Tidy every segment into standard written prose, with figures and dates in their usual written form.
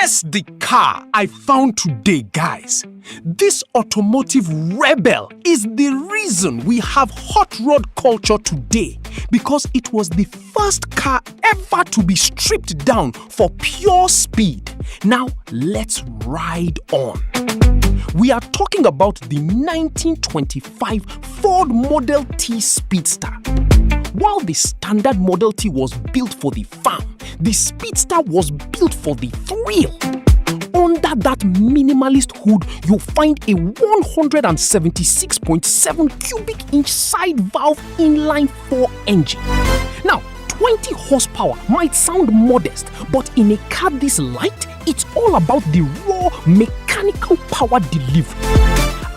Guess the car I found today, guys. This automotive rebel is the reason we have hot rod culture today, because it was the first car ever to be stripped down for pure speed. Now let's ride on. We are talking about the 1925 Ford Model T Speedster. While the standard Model T was built for the farm, the Speedster was built for the thrill. Under that minimalist hood, you'll find a 176.7 cubic inch side valve inline-four engine. Now, 20 horsepower might sound modest, but in a car this light, it's all about the raw mechanical power delivery.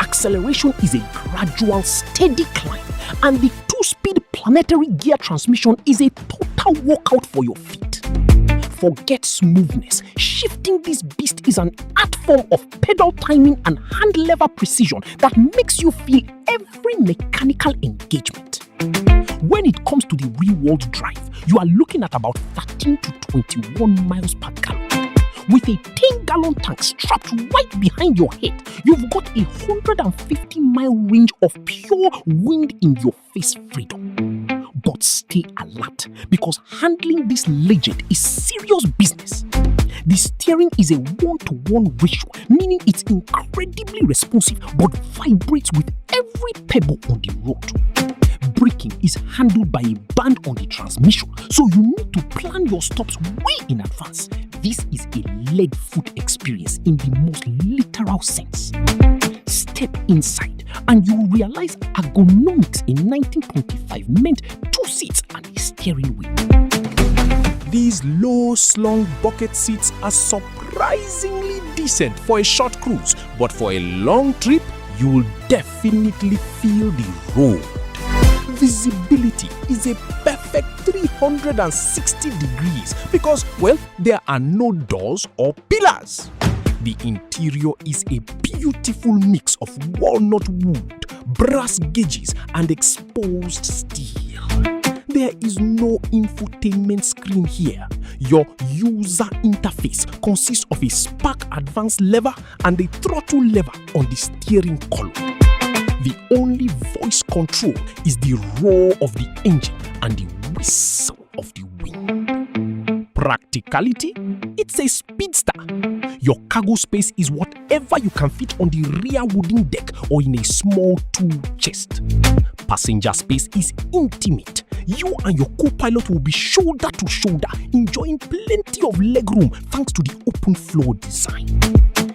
Acceleration is a gradual, steady climb, and the 2-speed Planetary gear transmission is a total workout for your feet. Forget smoothness. Shifting this beast is an art form of pedal timing and hand lever precision that makes you feel every mechanical engagement. When it comes to the rear-wheel drive, you are looking at about 13 to 21 miles per gallon. With a 10-gallon tank strapped right behind your head, you've got a 150-mile range of pure wind-in-your-face freedom. But stay alert, because handling this legend is serious business. The steering is a 1-to-1 ratio, meaning it's incredibly responsive but vibrates with every pebble on the road. Braking is handled by a band on the transmission, so you need to plan your stops way in advance. This is a leg-foot experience in the most literal sense. Step inside and you'll realize ergonomics in 1925 meant 2 seats and a steering wheel. These low slung bucket seats are surprisingly decent for a short cruise, but for a long trip, you'll definitely feel the road. Visibility is a perfect 360 degrees because, well, there are no doors or pillars. The interior is a beautiful mix of walnut wood, brass gauges, and exposed steel. There is no infotainment screen here. Your user interface consists of a spark advance lever and a throttle lever on the steering column. The only voice control is the roar of the engine and the whistle of the wind. Practicality? It's a speedster. Your cargo space is whatever you can fit on the rear wooden deck or in a small tool chest. Passenger space is intimate. You and your co-pilot will be shoulder to shoulder, enjoying plenty of legroom thanks to the open floor design.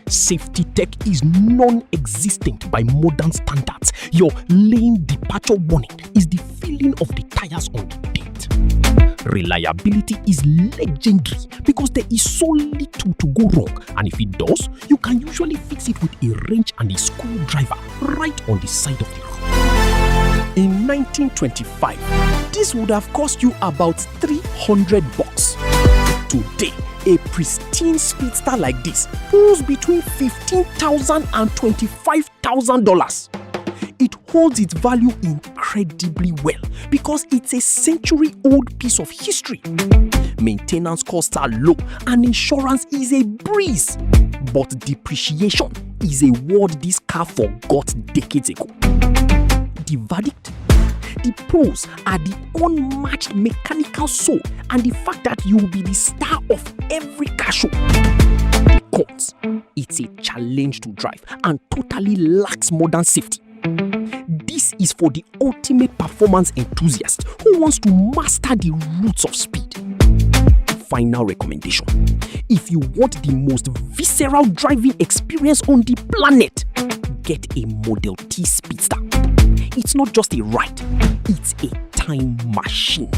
Safety tech is non-existent by modern standards. Your lane departure warning is the feeling of the tires on the dirt. Reliability is legendary because there is so little to go wrong, and if it does, you can usually fix it with a wrench and a screwdriver right on the side of the road. In 1925, this would have cost you about $300. Today, a pristine speedster like this pulls between $15,000 and $25,000. It holds its value incredibly well because it's a century-old piece of history. Maintenance costs are low and insurance is a breeze. But depreciation is a word this car forgot decades ago. The verdict? The pros are the unmatched mechanical soul and the fact that you'll be the star of every car show. The cons? It's a challenge to drive and totally lacks modern safety. This is for the ultimate performance enthusiast who wants to master the roots of speed. Final recommendation: if you want the most visceral driving experience on the planet, get a Model T Speedster. It's not just a ride, it's a time machine.